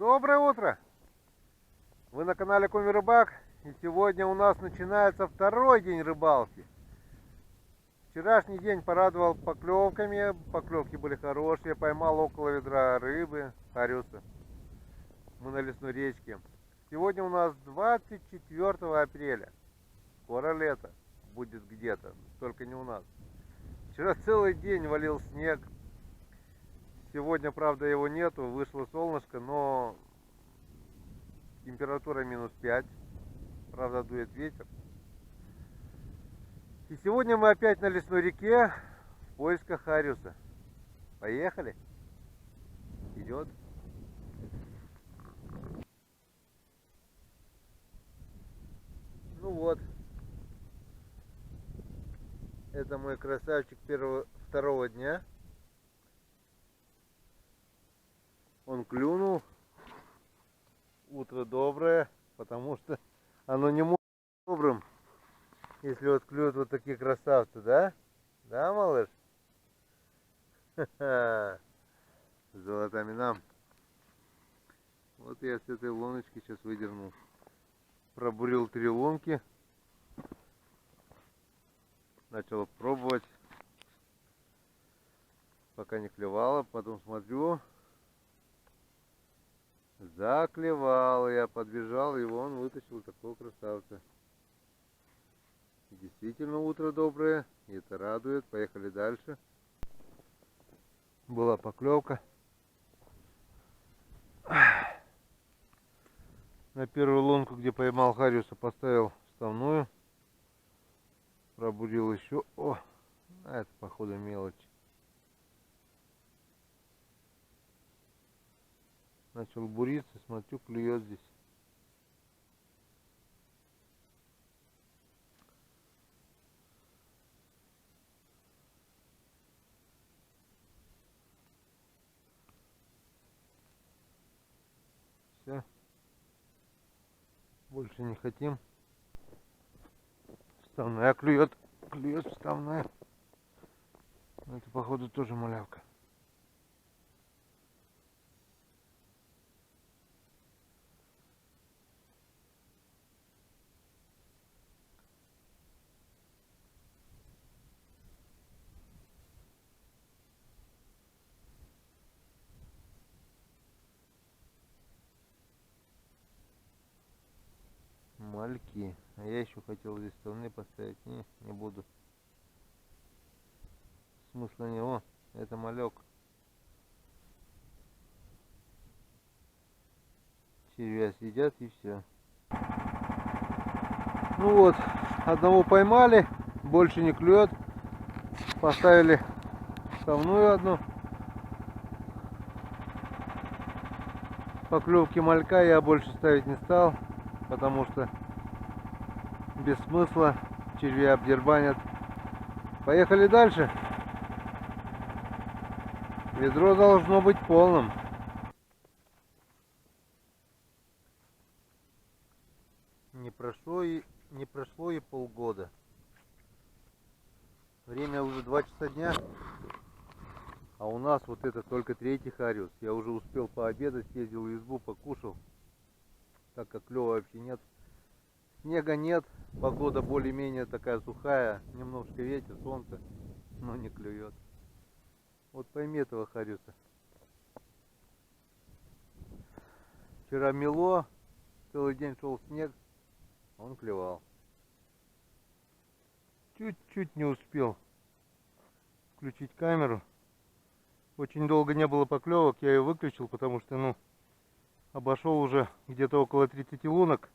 Доброе утро! Вы на канале Коми Рыбак, и сегодня у нас начинается второй день рыбалки. Вчерашний день порадовал поклевками, поклевки были хорошие, поймал около ведра рыбы, хариуса. Мы на лесной речке. Сегодня у нас 24 апреля, скоро лето будет где-то, только не у нас. Вчера целый день валил снег. Сегодня, правда, его нету, вышло солнышко, но температура -5. Правда, дует ветер. И сегодня мы опять на лесной реке в поисках хариуса. Поехали. Идет. Ну вот. Это мой красавчик второго дня. Он клюнул. Утро доброе, потому что оно не может быть добрым, если вот клюют вот такие красавцы, да? Да, малыш? Ха-ха. Золотами нам. Вот я с этой луночки сейчас выдернул. Пробурил 3 лунки. Начал пробовать. Пока не клевало, потом смотрю. Заклевал, я подбежал, и он вытащил такого красавца. Действительно утро доброе, и это радует. Поехали дальше. Была поклевка. На первую лунку, где поймал хариуса, поставил вставную. Пробурил еще. О, это походу мелочь. Начал буриться, смотрю, клюет здесь. Все. Больше не хотим. Вставная клюет. Клюет вставная. Это походу тоже малявка. Мальки. А я еще хотел здесь вставные поставить. Не буду. Смысла не. О, это малек. Червя съедят и все. Ну вот, одного поймали, больше не клюет. Поставили вставную одну. Поклевки малька я больше ставить не стал, потому что без смысла, червя обдербанят. Поехали дальше. Ведро должно быть полным. Не прошло и полгода. Время уже 2 часа дня. А у нас вот это только 3-й хариус. Я уже успел пообедать, съездил в избу, покушал. Так как клёва вообще нет. Снега нет. Погода более-менее такая сухая. Немножко ветер, солнце. Но не клюет. Вот пойми этого хариуса. Вчера мело. Целый день шел снег. Он клевал. Чуть-чуть не успел включить камеру. Очень долго не было поклевок, я ее выключил, потому что, обошел уже где-то около 30 лунок.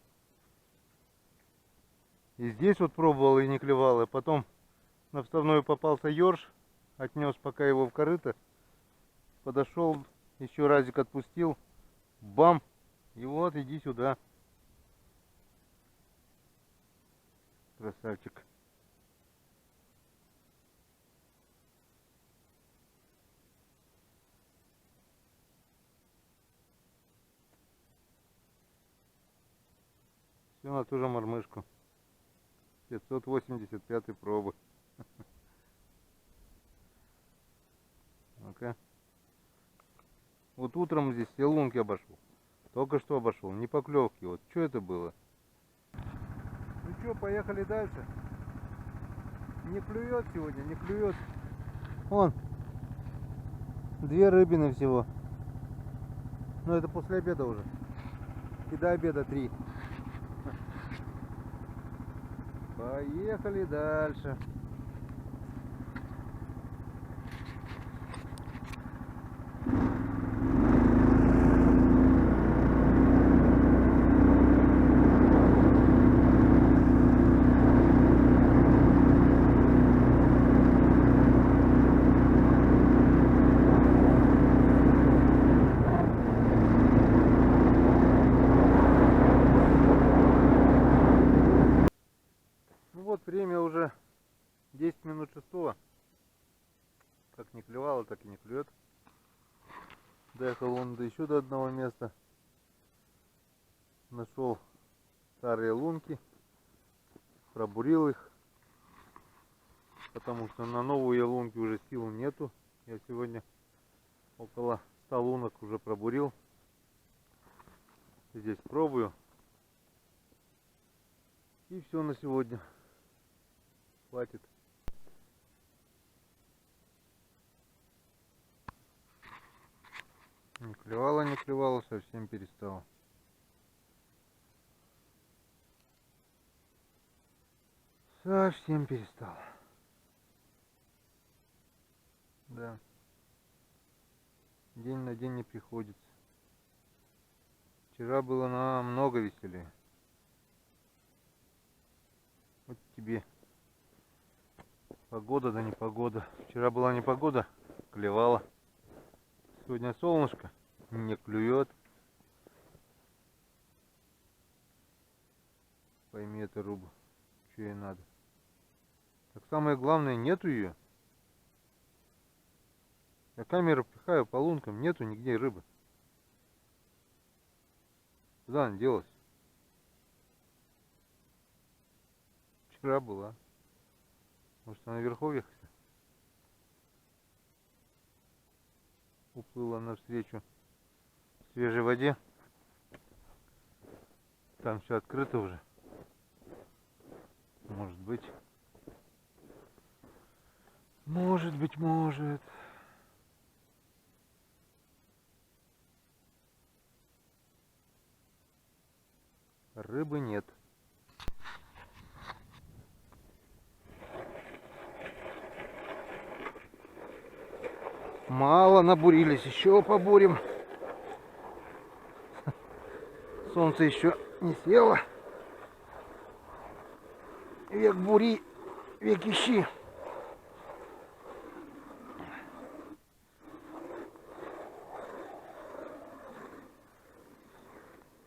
И здесь вот пробовал и не клевал, и потом на вставную попался ёрш, отнес пока его в корыто, подошел, еще разик отпустил, бам, и вот иди сюда. Красавчик. Все на ту же мормышку. 585 пробы. Ну-ка. Вот утром здесь все лунки обошел. Только что обошел, не поклевки. Вот что это было? Ну что, поехали дальше. Не клюет сегодня, не клюет. Вон, 2 рыбины всего. Но это после обеда уже. И до обеда 3. Поехали дальше. Ну вот, время уже 10 минут 6. Как не клевало, так и не клюет. Доехал он еще до одного места. Нашел старые лунки. Пробурил их. Потому что на новые лунки уже сил нету. Я сегодня около 100 лунок уже пробурил. Здесь пробую. И все на сегодня. Хватит. Не клевало, совсем перестало. Совсем перестало. Да. День на день не приходится. Вчера было намного веселее. Вот тебе. Погода, да не погода. Вчера была непогода, клевала. Сегодня солнышко, не клюет. Пойми эту рыбу, что ей надо. Так самое главное, нету ее. Я камеру пихаю по лункам, нету нигде рыбы. Куда она делась? Вчера была. Может, она в верховьях уплыла навстречу свежей воде. Там все открыто уже. Может быть. Может. Рыбы нет. Мало набурились, еще побурим. Солнце еще не село. Век бури, век ищи.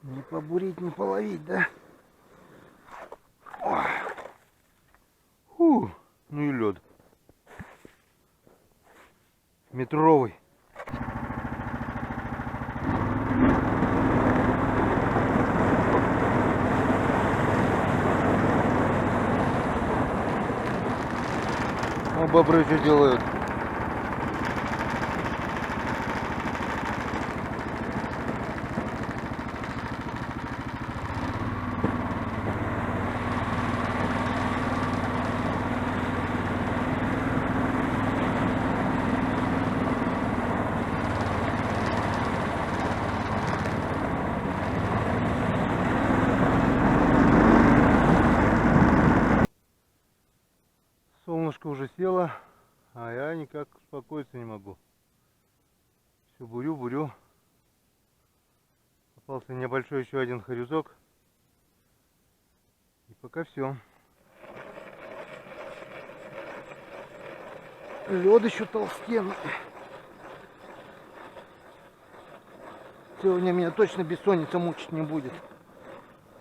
Не побурить, не половить, да? Ой. Фу, ну и лед. Метровый. О, бобры что делают? Солнышко уже село, а я никак успокоиться не могу. Все бурю. Попался небольшой еще один хорюзок. И пока все. Лед еще толстенный. Сегодня меня точно бессонница мучить не будет.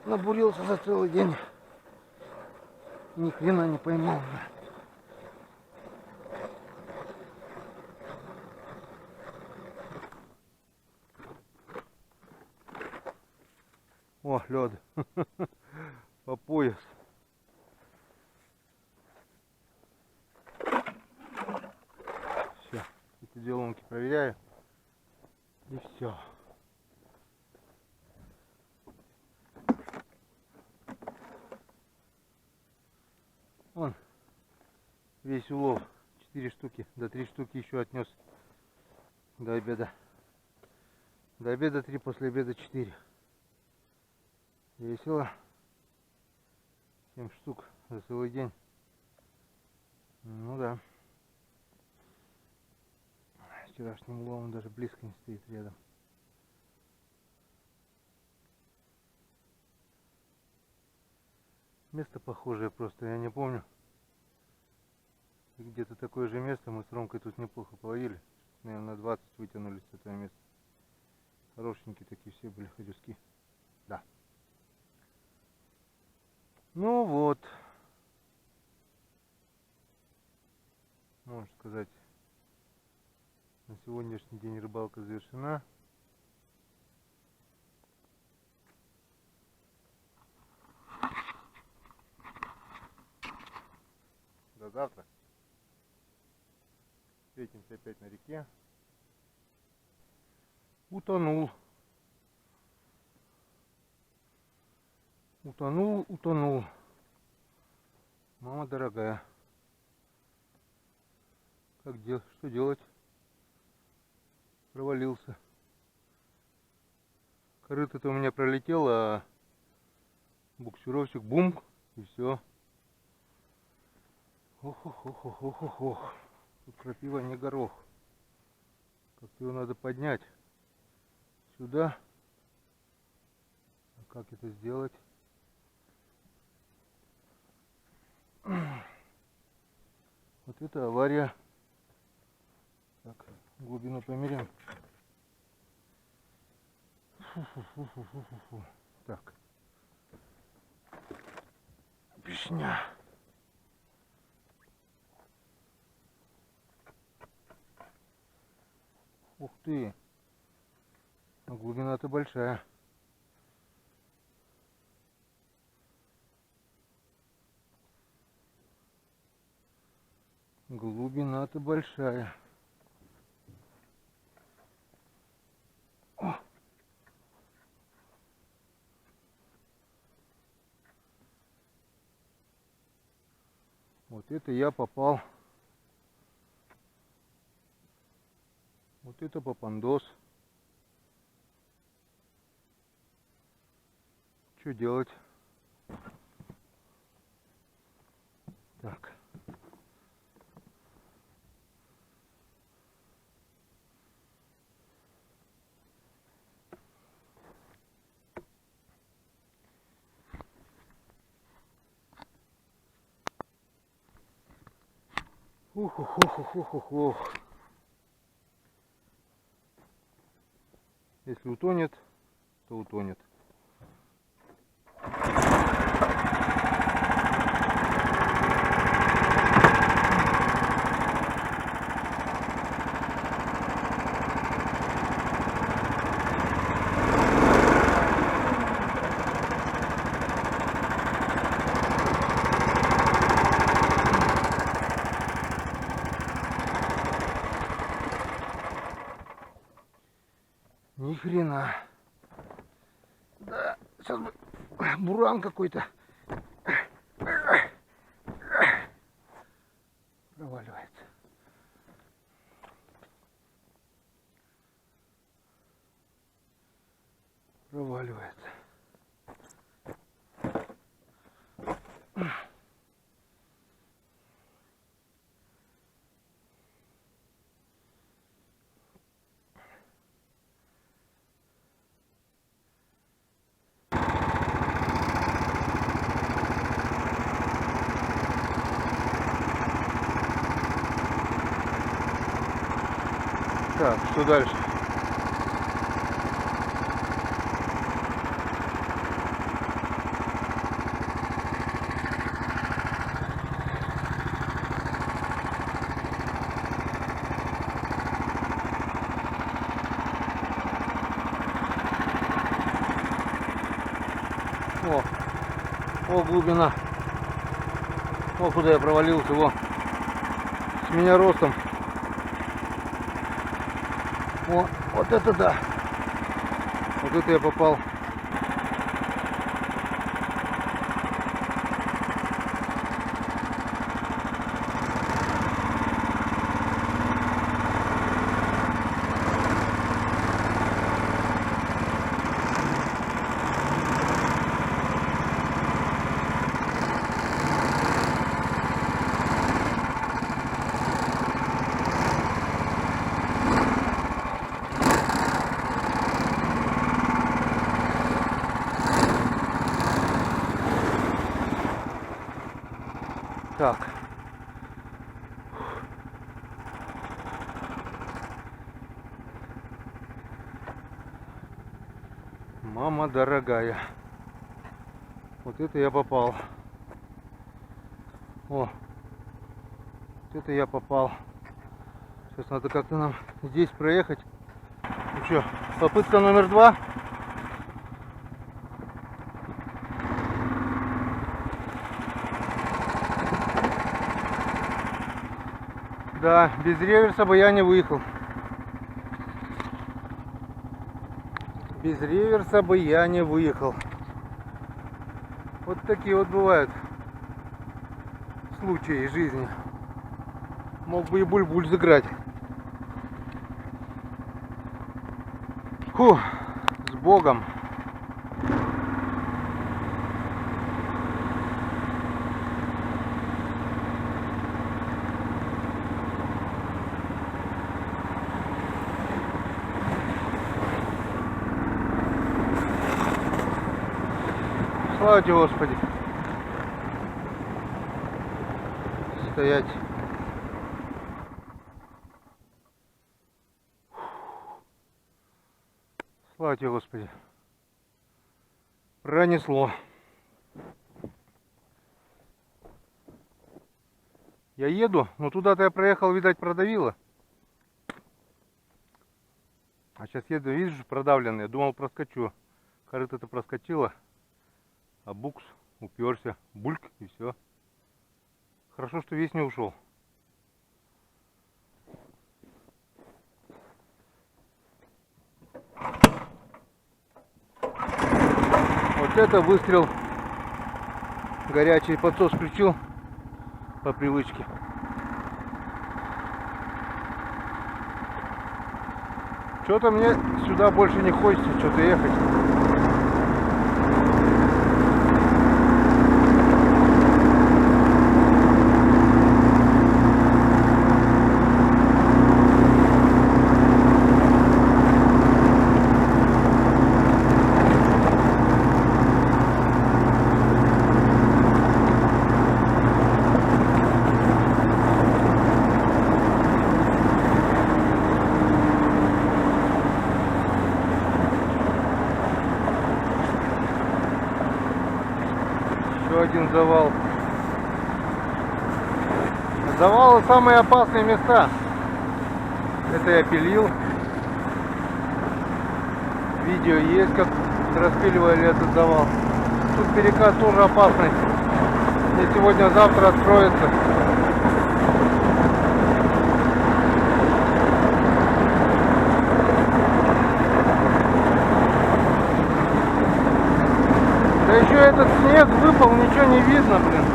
Набурился за целый день. Ни хрена не поймал. О, лед. По пояс. Все. Эти 2 лунки проверяю. И все. Весь улов 4 штуки, до 3 штуки еще отнес до обеда. До обеда 3, после обеда 4. Весело. 7 штук за целый день. Ну да. Вчерашним уловом даже близко не стоит рядом. Место похожее просто, я не помню. Где-то такое же место мы с Ромкой тут неплохо половили. Наверное, 20 вытянулись с этого места. Хорошенькие такие все были ходюски. Да. Ну вот. Можно сказать, на сегодняшний день рыбалка завершена. До завтра. Встретимся опять на реке. Утонул. Утонул. Мама дорогая. Что делать? Провалился. Корыто-то у меня пролетело, а буксировщик бум, и все. Ох. Тут крапива не горох. Как-то его надо поднять сюда. А как это сделать? Вот это авария. Так, глубину померяем. Фу. Так. Пешня. Ух ты. А глубина-то большая. Глубина-то большая. О! Вот это я попал. Вот это попандос. Что делать? Так. Ух. Если утонет, то утонет. Ни хрена. Да, сейчас бы буран какой-то. Проваливается. Так, что дальше? О, глубина. О, куда я провалился, во. С меня ростом. О, вот это да. Вот это я попал. Так. Мама дорогая. Вот это я попал. О, вот это я попал. Сейчас надо как-то нам здесь проехать. Ну что, попытка номер 2. Да, без реверса бы я не выехал. Без реверса бы я не выехал. Вот такие вот бывают случаи жизни. Мог бы и буль-буль сыграть. Фу, с Богом. Слава тебе, Господи. Стоять. Слава тебе, Господи. Пронесло. Я еду, но туда-то я проехал, видать, продавило. А сейчас еду, видишь, продавленный. Думал, проскочу. Корыто-то проскочило. А букс уперся. Бульк и все. Хорошо, что весь не ушел. Вот это выстрел. Горячий подсос включил по привычке. Что-то мне сюда больше не хочется что-то ехать. Еще один завал. Завалы самые опасные места. Это я пилил. Видео есть, как распиливали этот завал. Тут перекат тоже опасный. Мне сегодня-завтра откроется. Да еще этот снег выпал, ничего не видно, блин.